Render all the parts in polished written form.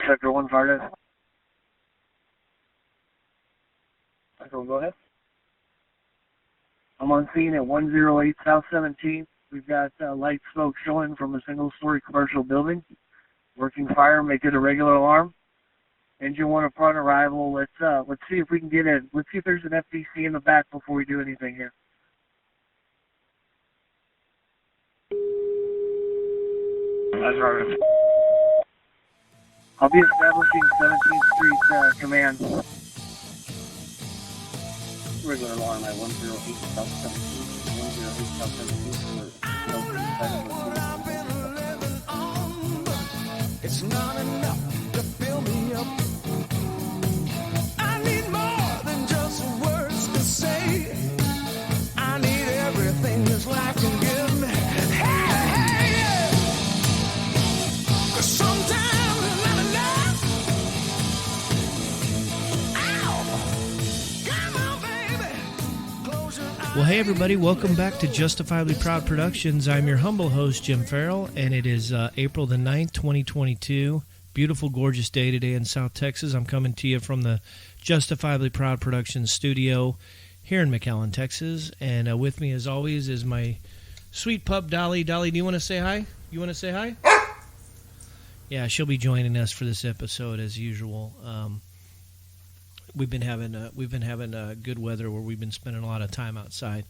Sector 1, Firetruck. Go ahead. I'm on scene at 108 South 17th. We've got light smoke showing from a single-story commercial building. Working fire, make it a regular alarm. Engine 1 upon arrival. Let's see if we can get in. Let's see if there's an FDC in the back before we do anything here. That's right. I'll be establishing 17th Street command. Regular alarm at 108 South 17th. 108 South 17th. It's not enough to fill me up. I need more than just words to say. I need everything this life can give me. Hey, hey, yeah. 'Cause sometimes it's not enough. Ow! Come on, baby. Close your eyes. Well, hey, everybody. Welcome back to Justifiably Proud Productions. I'm your humble host, Jim Farrell, and it is April the 9th, 2022. Beautiful, gorgeous day today in South Texas. I'm coming to you from the Justifiably Proud Productions studio here in McAllen, Texas. And with me, as always, is my sweet pup, Dolly. Dolly, do you want to say hi? You want to say hi? Yeah, she'll be joining us for this episode as usual. We've been having good weather where we've been spending a lot of time outside.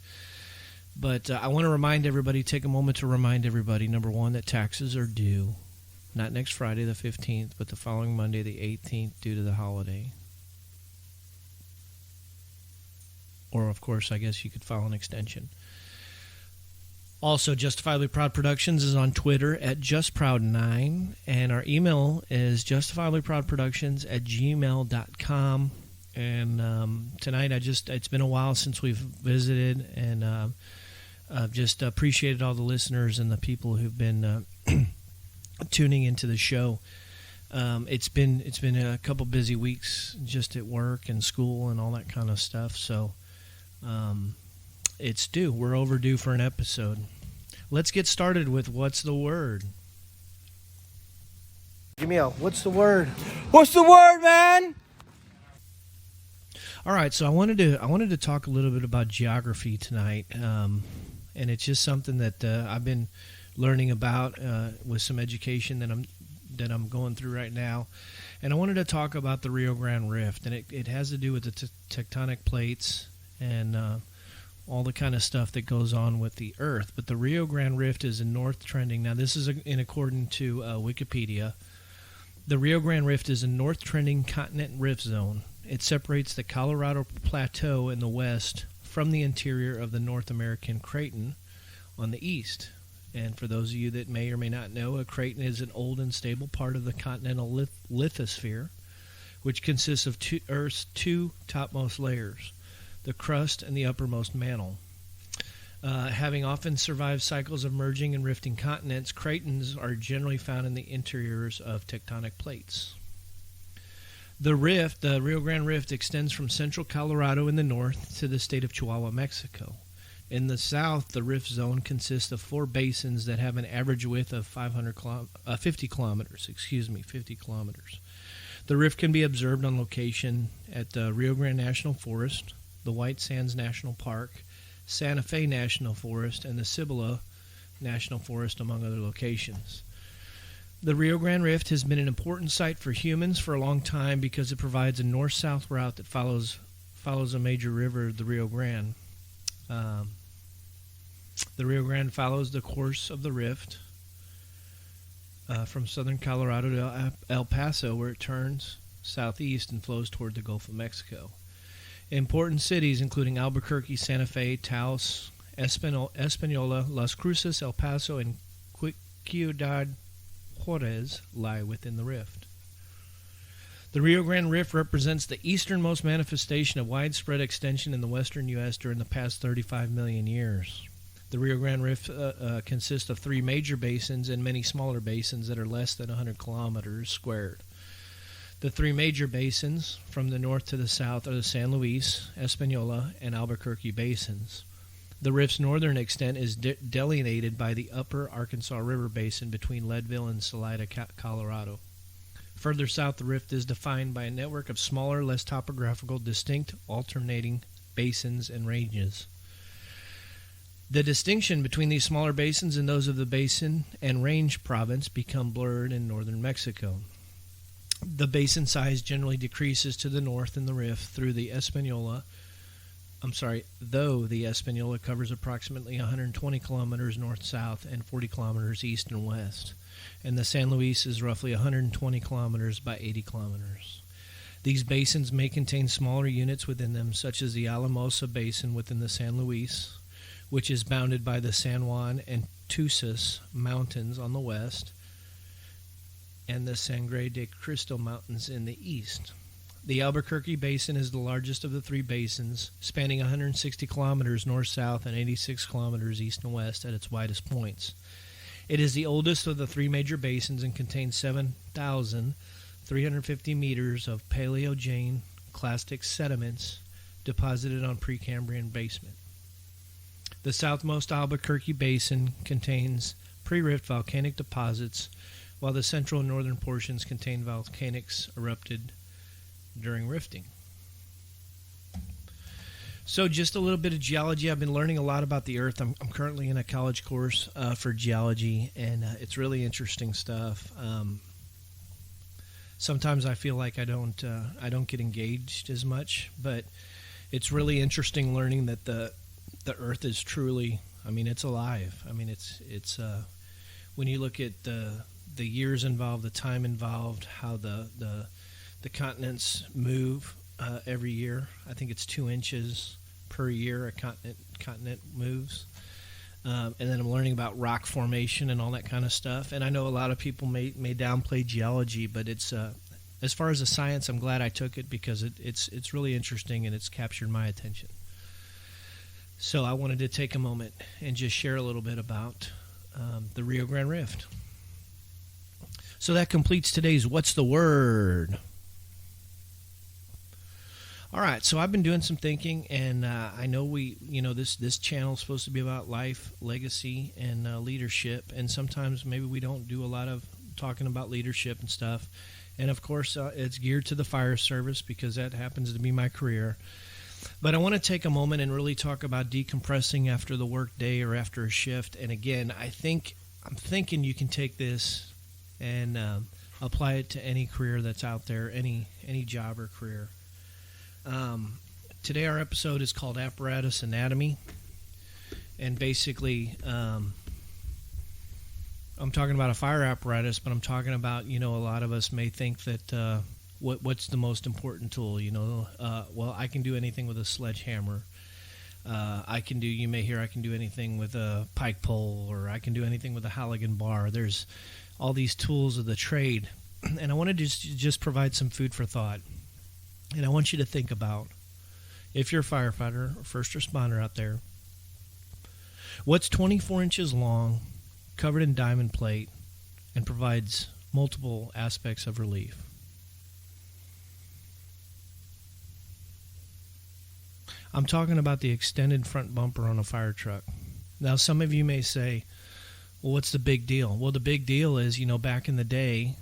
But I want to remind everybody, take a moment to remind everybody, number one, that taxes are due. Not next Friday the 15th, but the following Monday the 18th due to the holiday. Or, of course, I guess you could file an extension. Also, Justifiably Proud Productions is on Twitter at JustProud9, and our email is justifiablyproudproductions@gmail.com. And tonight, it's been a while since we've visited, and I've just appreciated all the listeners and the people who've been tuning into the show. It's been a couple busy weeks just at work and school and all that kind of stuff, so it's due. We're overdue for an episode. Let's get started with What's the Word? Jamil, what's the word? What's the word, man? All right, so I wanted to talk a little bit about geography tonight, and it's just something that I've been learning about with some education that I'm going through right now, and I wanted to talk about the Rio Grande Rift, and it has to do with the tectonic plates and all the kind of stuff that goes on with the Earth. But the Rio Grande Rift is in north trending. Now, this is in according to Wikipedia. The Rio Grande Rift is a north trending continent rift zone. It separates the Colorado Plateau in the west from the interior of the North American Craton on the east. And for those of you that may or may not know, a craton is an old and stable part of the continental lithosphere, which consists of Earth's two topmost layers, the crust and the uppermost mantle. Having often survived cycles of merging and rifting continents, cratons are generally found in the interiors of tectonic plates. The Rio Grande Rift, extends from central Colorado in the north to the state of Chihuahua, Mexico. In the south, the rift zone consists of four basins that have an average width of 50 kilometers. The rift can be observed on location at the Rio Grande National Forest, the White Sands National Park, Santa Fe National Forest, and the Cibola National Forest, among other locations. The Rio Grande Rift has been an important site for humans for a long time because it provides a north-south route that follows a major river, the Rio Grande. The Rio Grande follows the course of the rift from southern Colorado to El Paso, where it turns southeast and flows toward the Gulf of Mexico. Important cities, including Albuquerque, Santa Fe, Taos, Espanola, Las Cruces, El Paso, and Ciudad Juarez, lie within the rift. The Rio Grande Rift represents the easternmost manifestation of widespread extension in the western U.S. during the past 35 million years. The Rio Grande Rift consists of three major basins and many smaller basins that are less than 100 kilometers squared. The three major basins, from the north to the south, are the San Luis, Espanola, and Albuquerque basins. The rift's northern extent is delineated by the upper Arkansas River Basin between Leadville and Salida, Colorado. Further south, the rift is defined by a network of smaller, less topographical, distinct, alternating basins and ranges. The distinction between these smaller basins and those of the basin and range province become blurred in northern Mexico. The basin size generally decreases to the north in the rift through the Espanola. Though the Espanola covers approximately 120 kilometers north-south and 40 kilometers east and west, and the San Luis is roughly 120 kilometers by 80 kilometers. These basins may contain smaller units within them, such as the Alamosa Basin within the San Luis, which is bounded by the San Juan and Tusas Mountains on the west, and the Sangre de Cristo Mountains in the east. The Albuquerque Basin is the largest of the three basins, spanning 160 kilometers north-south and 86 kilometers east and west at its widest points. It is the oldest of the three major basins and contains 7,350 meters of Paleogene clastic sediments deposited on Precambrian basement. The southmost Albuquerque Basin contains pre-rift volcanic deposits, while the central and northern portions contain volcanics erupted during rifting. So just a little bit of geology. I've been learning a lot about the Earth. I'm currently in a college course for geology, and it's really interesting stuff. Sometimes I feel like I don't get engaged as much, but it's really interesting learning that the Earth is truly, it's alive. It's when you look at the years involved, the time involved, how the continents move every year. I think it's 2 inches per year a continent moves. And then I'm learning about rock formation and all that kind of stuff. And I know a lot of people may downplay geology, but it's as far as the science, I'm glad I took it because it's really interesting and it's captured my attention. So I wanted to take a moment and just share a little bit about the Rio Grande Rift. So that completes today's What's the Word? All right, so I've been doing some thinking, and I know this channel is supposed to be about life, legacy, and leadership, and sometimes maybe we don't do a lot of talking about leadership and stuff. And of course, it's geared to the fire service because that happens to be my career. But I want to take a moment and really talk about decompressing after the work day or after a shift. And again, I'm thinking you can take this and apply it to any career that's out there, any job or career. Today our episode is called Apparatus Anatomy. And basically, I'm talking about a fire apparatus, but I'm talking about, a lot of us may think that what's the most important tool, well, I can do anything with a sledgehammer. You may hear I can do anything with a pike pole, or I can do anything with a Halligan bar. There's all these tools of the trade. And I wanted to just provide some food for thought. And I want you to think about, if you're a firefighter or first responder out there, what's 24 inches long, covered in diamond plate, and provides multiple aspects of relief? I'm talking about the extended front bumper on a fire truck. Now, some of you may say, well, what's the big deal? Well, the big deal is, back in the day,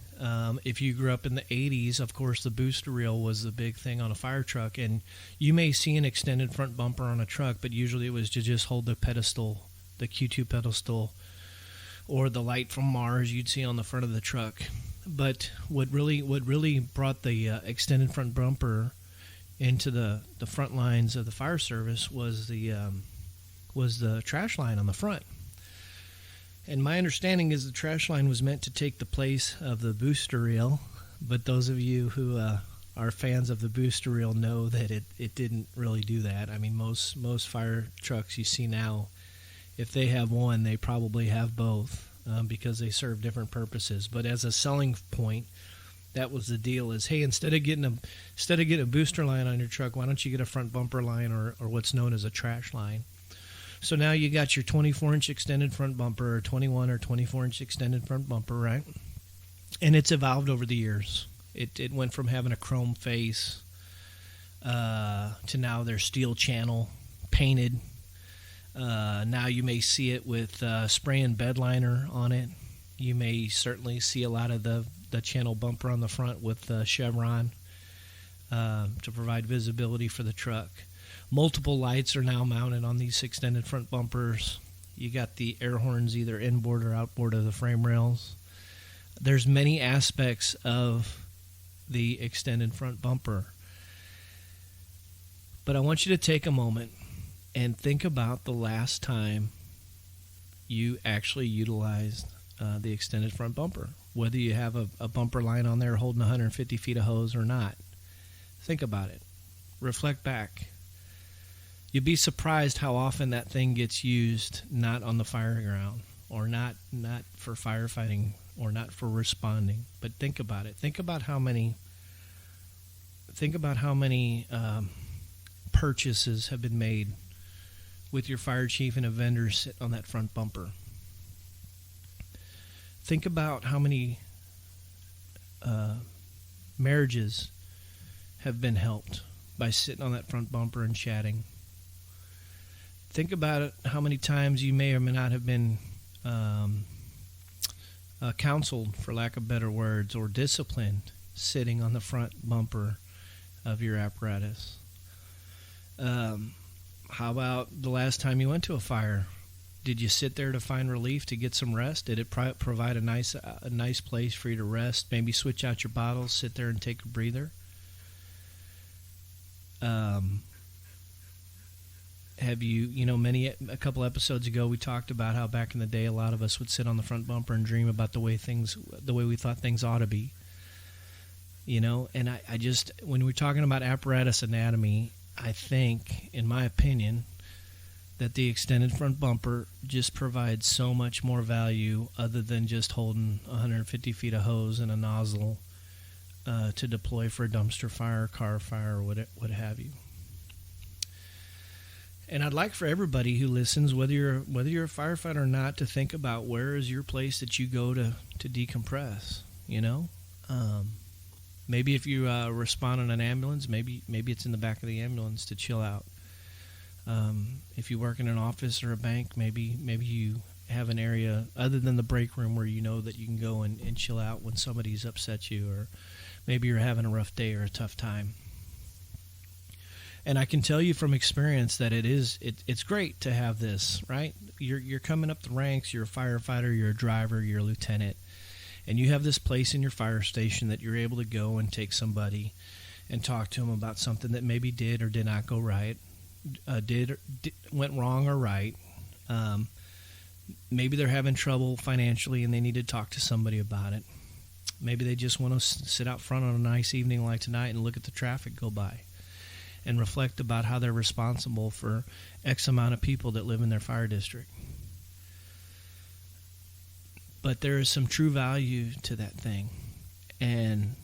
if you grew up in the 80s, of course, the booster reel was the big thing on a fire truck. And you may see an extended front bumper on a truck, but usually it was to just hold the pedestal, the Q2 pedestal, or the light from Mars you'd see on the front of the truck. But what really brought the extended front bumper into the front lines of the fire service was the trash line on the front. And my understanding is the trash line was meant to take the place of the booster reel, but those of you who are fans of the booster reel know that it didn't really do that. Most fire trucks you see now, if they have one, they probably have both because they serve different purposes. But as a selling point, that was the deal: is, hey, instead of getting a booster line on your truck, why don't you get a front bumper line or what's known as a trash line? So now you got your 24-inch extended front bumper, or 21 or 24-inch extended front bumper, right? And it's evolved over the years. It went from having a chrome face to now they're steel channel, painted. Now you may see it with spray and bed liner on it. You may certainly see a lot of the the channel bumper on the front with the chevron to provide visibility for the truck. Multiple lights are now mounted on these extended front bumpers. You got the air horns either inboard or outboard of the frame rails. There's many aspects of the extended front bumper. But I want you to take a moment and think about the last time you actually utilized the extended front bumper, whether you have a bumper line on there holding 150 feet of hose or not. Think about it. Reflect back. You'd be surprised how often that thing gets used not on the fire ground, or not for firefighting, or not for responding. But think about it. Think about how many purchases have been made with your fire chief and a vendor sit on that front bumper. Think about how many marriages have been helped by sitting on that front bumper and chatting. Think about it, how many times you may or may not have been counseled, for lack of better words, or disciplined sitting on the front bumper of your apparatus. How about the last time you went to a fire? Did you sit there to find relief, to get some rest? Did it provide a nice place for you to rest? Maybe switch out your bottles, sit there and take a breather? Have you, a couple episodes ago we talked about how back in the day a lot of us would sit on the front bumper and dream about the way we thought things ought to be. And I just, when we're talking about apparatus anatomy, I think, in my opinion, that the extended front bumper just provides so much more value other than just holding 150 feet of hose and a nozzle to deploy for a dumpster fire, car fire, or what have you. And I'd like for everybody who listens, whether you're a firefighter or not, to think about where is your place that you go to decompress. Maybe if you respond on an ambulance, maybe it's in the back of the ambulance to chill out. If you work in an office or a bank, maybe you have an area other than the break room where you know that you can go and chill out when somebody's upset you, or maybe you're having a rough day or a tough time. And I can tell you from experience that it's great to have this, right? You're coming up the ranks, you're a firefighter, you're a driver, you're a lieutenant, and you have this place in your fire station that you're able to go and take somebody and talk to them about something that maybe did or did not go right, went wrong or right. Maybe they're having trouble financially and they need to talk to somebody about it. Maybe they just want to sit out front on a nice evening like tonight and look at the traffic go by and reflect about how they're responsible for X amount of people that live in their fire district. But there is some true value to that thing. And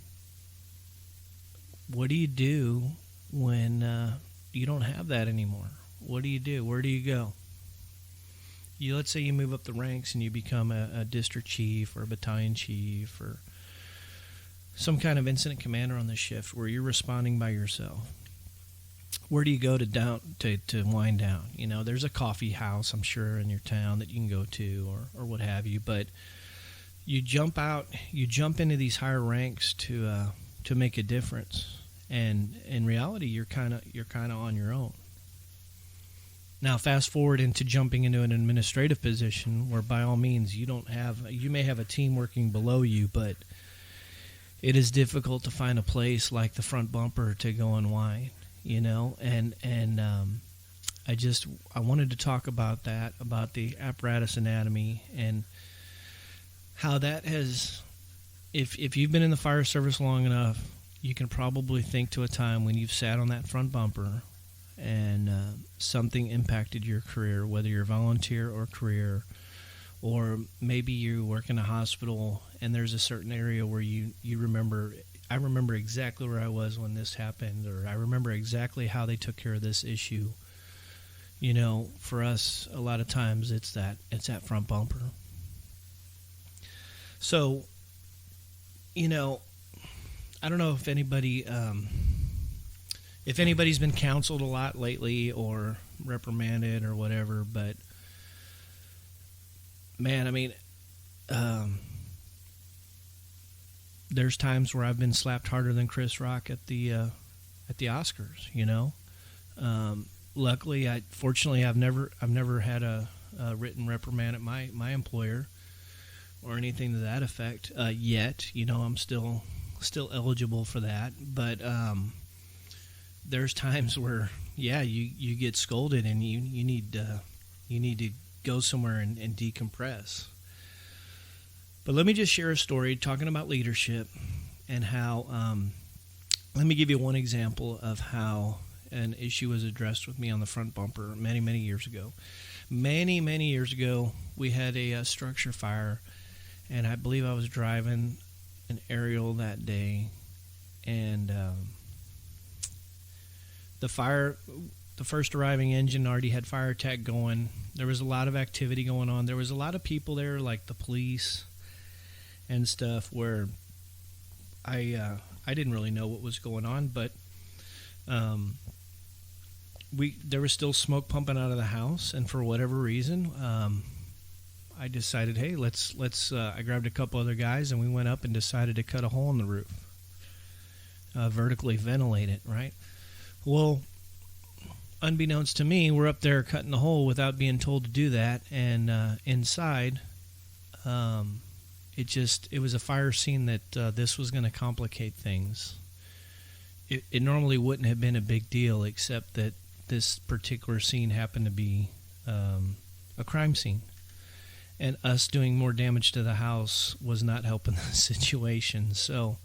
what do you do when you don't have that anymore? What do you do? Where do you go? Let's say you move up the ranks and you become a district chief or a battalion chief or some kind of incident commander on the shift where you're responding by yourself. Where do you go to wind down? There's a coffee house, I'm sure, in your town that you can go to or what have you. But you jump into these higher ranks to make a difference. And in reality, you're kind of on your own. Now, fast forward into jumping into an administrative position where, by all means, you may have a team working below you, but it is difficult to find a place like the front bumper to go and wind. I wanted to talk about that, about the apparatus anatomy and how that has, if you've been in the fire service long enough, you can probably think to a time when you've sat on that front bumper and something impacted your career, whether you're a volunteer or career, or maybe you work in a hospital and there's a certain area where you remember, I remember exactly where I was when this happened, or I remember exactly how they took care of this issue. For us, a lot of times it's that front bumper. So, I don't know if anybody's been counseled a lot lately or reprimanded or whatever, but man, there's times where I've been slapped harder than Chris Rock at the Oscars. Luckily, fortunately, I've never had a written reprimand at my employer or anything to that effect yet. I'm still eligible for that, but there's times where you get scolded and you need to go somewhere and decompress. But let me just share a story talking about leadership and how let me give you one example of how an issue was addressed with me on the front bumper many years ago. Many years ago, we had a structure fire, and I believe I was driving an aerial that day, and the first arriving engine already had fire attack going. There was a lot of activity going on. There was a lot of people there, like the police and stuff, where I didn't really know what was going on, but there was still smoke pumping out of the house, and for whatever reason, I decided, hey, let's. I grabbed a couple other guys, and we went up and decided to cut a hole in the roof, vertically ventilate it. Right. Well, unbeknownst to me, we're up there cutting the hole without being told to do that, and inside, it was a fire scene that this was going to complicate things. It normally wouldn't have been a big deal, except that this particular scene happened to be a crime scene. And us doing more damage to the house was not helping the situation. So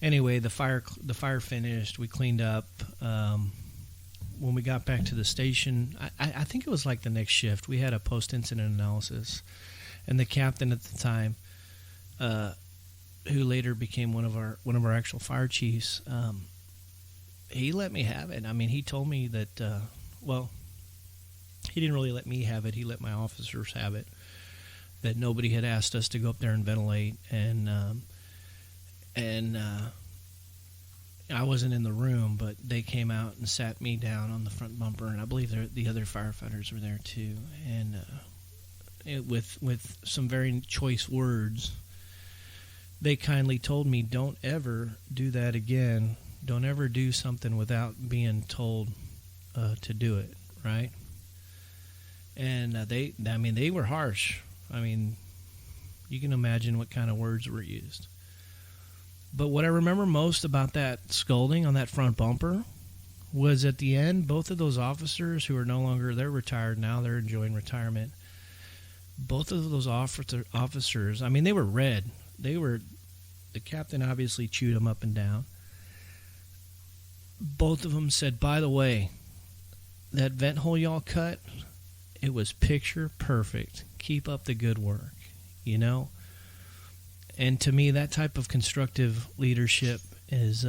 anyway, the fire finished. We cleaned up. When we got back to the station, I think it was like the next shift, we had a post-incident analysis. And the captain at the time, who later became one of our actual fire chiefs, he let me have it. I mean, he told me that, he didn't really let me have it. He let my officers have it. That nobody had asked us to go up there and ventilate, and I wasn't in the room, but they came out and sat me down on the front bumper, and I believe the other firefighters were there too, and with some very choice words, they kindly told me, don't ever do that again. Don't ever do something without being told to do it, right? And they were harsh. I mean, you can imagine what kind of words were used. But what I remember most about that scolding on that front bumper was at the end, both of those officers who are no longer, they're retired now, they're enjoying retirement. Both of those officers, I mean, they were red. The captain obviously chewed them up and down. Both of them said, by the way, that vent hole y'all cut, it was picture perfect. Keep up the good work, And to me, that type of constructive leadership is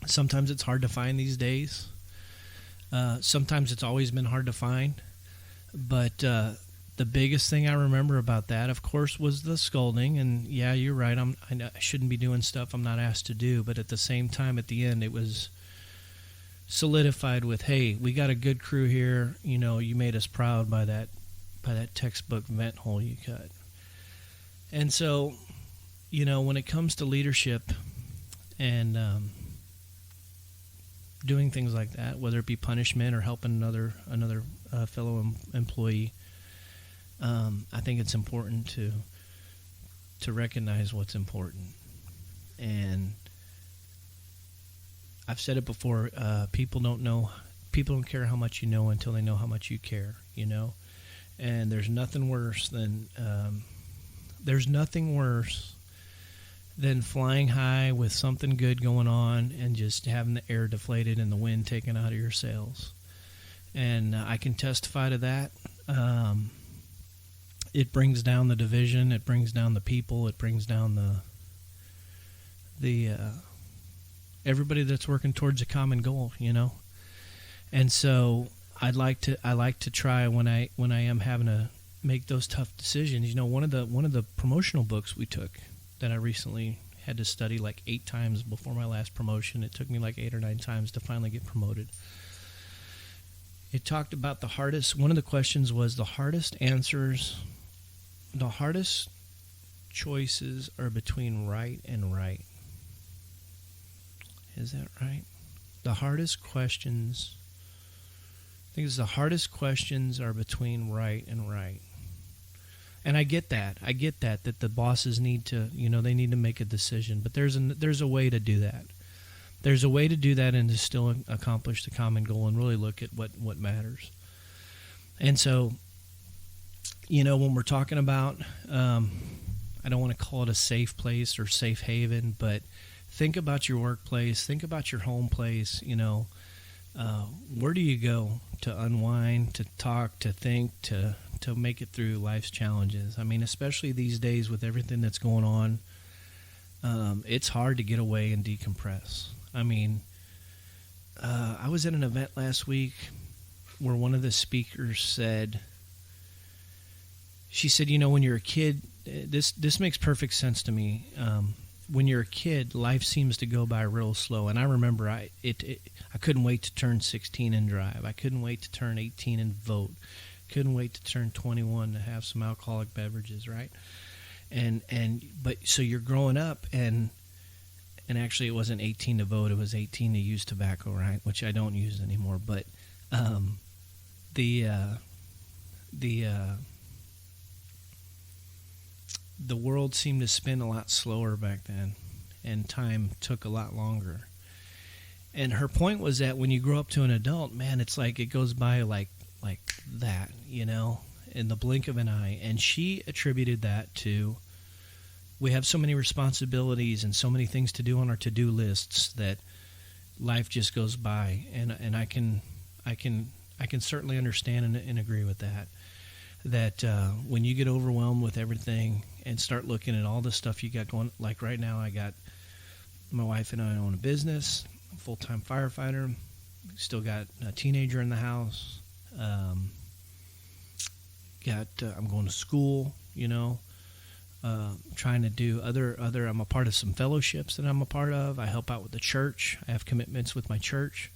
sometimes it's hard to find these days. Sometimes it's always been hard to find. But the biggest thing I remember about that, of course, was the scolding. And yeah, you're right. I shouldn't be doing stuff I'm not asked to do. But at the same time, at the end, it was solidified with, hey, we got a good crew here. You made us proud by that textbook vent hole you cut. And so, when it comes to leadership and doing things like that, whether it be punishment or helping another fellow employee, I think it's important to recognize what's important. And I've said it before, people don't care how much you know until they know how much you care, And there's nothing worse than flying high with something good going on and just having the air deflated and the wind taken out of your sails. And I can testify to that. It brings down the division. It brings down the people. It brings down the everybody that's working towards a common goal, And so I like to try when I am having to make those tough decisions. One of the promotional books we took that I recently had to study like 8 times before my last promotion. It took me like 8 or 9 times to finally get promoted. It talked about the hardest. One of the questions was the hardest choices are between right and right. Is that right? The hardest questions, I think it's the hardest questions are between right and right. And I get that. That the bosses need to, they need to make a decision. But there's a way to do that. There's a way to do that and to still accomplish the common goal and really look at what matters. And so, when we're talking about, I don't want to call it a safe place or safe haven, but think about your workplace, think about your home place, where do you go to unwind, to talk, to think, to make it through life's challenges? I mean, especially these days with everything that's going on, it's hard to get away and decompress. I mean, I was at an event last week where one of the speakers said, when you're a kid, this makes perfect sense to me. When you're a kid, life seems to go by real slow. And I remember I couldn't wait to turn 16 and drive. I couldn't wait to turn 18 and vote. Couldn't wait to turn 21 to have some alcoholic beverages, right? But so you're growing up, and actually it wasn't 18 to vote. It was 18 to use tobacco, right? Which I don't use anymore. But the world seemed to spin a lot slower back then, and time took a lot longer. And her point was that when you grow up to an adult, man, it's like it goes by like that, in the blink of an eye. And she attributed that to, we have so many responsibilities and so many things to do on our to-do lists that life just goes by. And I can certainly understand and agree with that. That when you get overwhelmed with everything and start looking at all the stuff you got going, like right now, my wife and I own a business, I'm a full-time firefighter, still got a teenager in the house, I'm going to school, trying to do other, I'm a part of some fellowships that I'm a part of. I help out with the church. I have commitments with my church.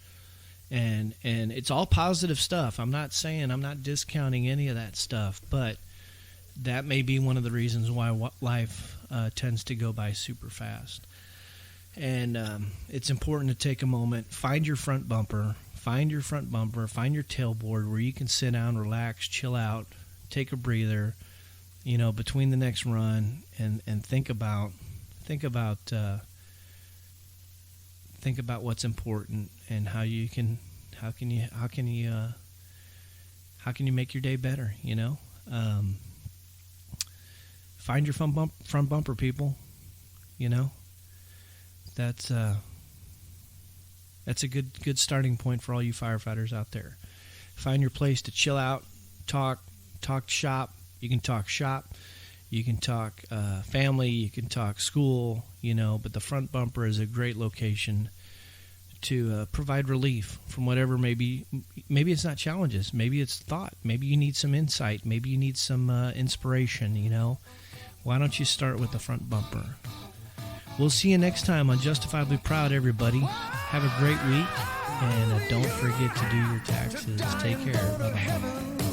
And it's all positive stuff. I'm not discounting any of that stuff, but that may be one of the reasons why life tends to go by super fast. And it's important to take a moment, find your bumper, find your tailboard where you can sit down, relax, chill out, take a breather, between the next run, and think about what's important and how can you make your day better, find your front bumper, people, that's a good starting point for all you firefighters out there. Find your place to chill out, talk shop. You can talk shop, you can talk family, you can talk school, but the front bumper is a great location to provide relief from whatever maybe it's not challenges, maybe it's thought, maybe you need some insight, maybe you need some inspiration, Why don't you start with the front bumper? We'll see you next time on Justifiably Proud, everybody. Have a great week, and don't forget to do your taxes. Take care. Bye-bye.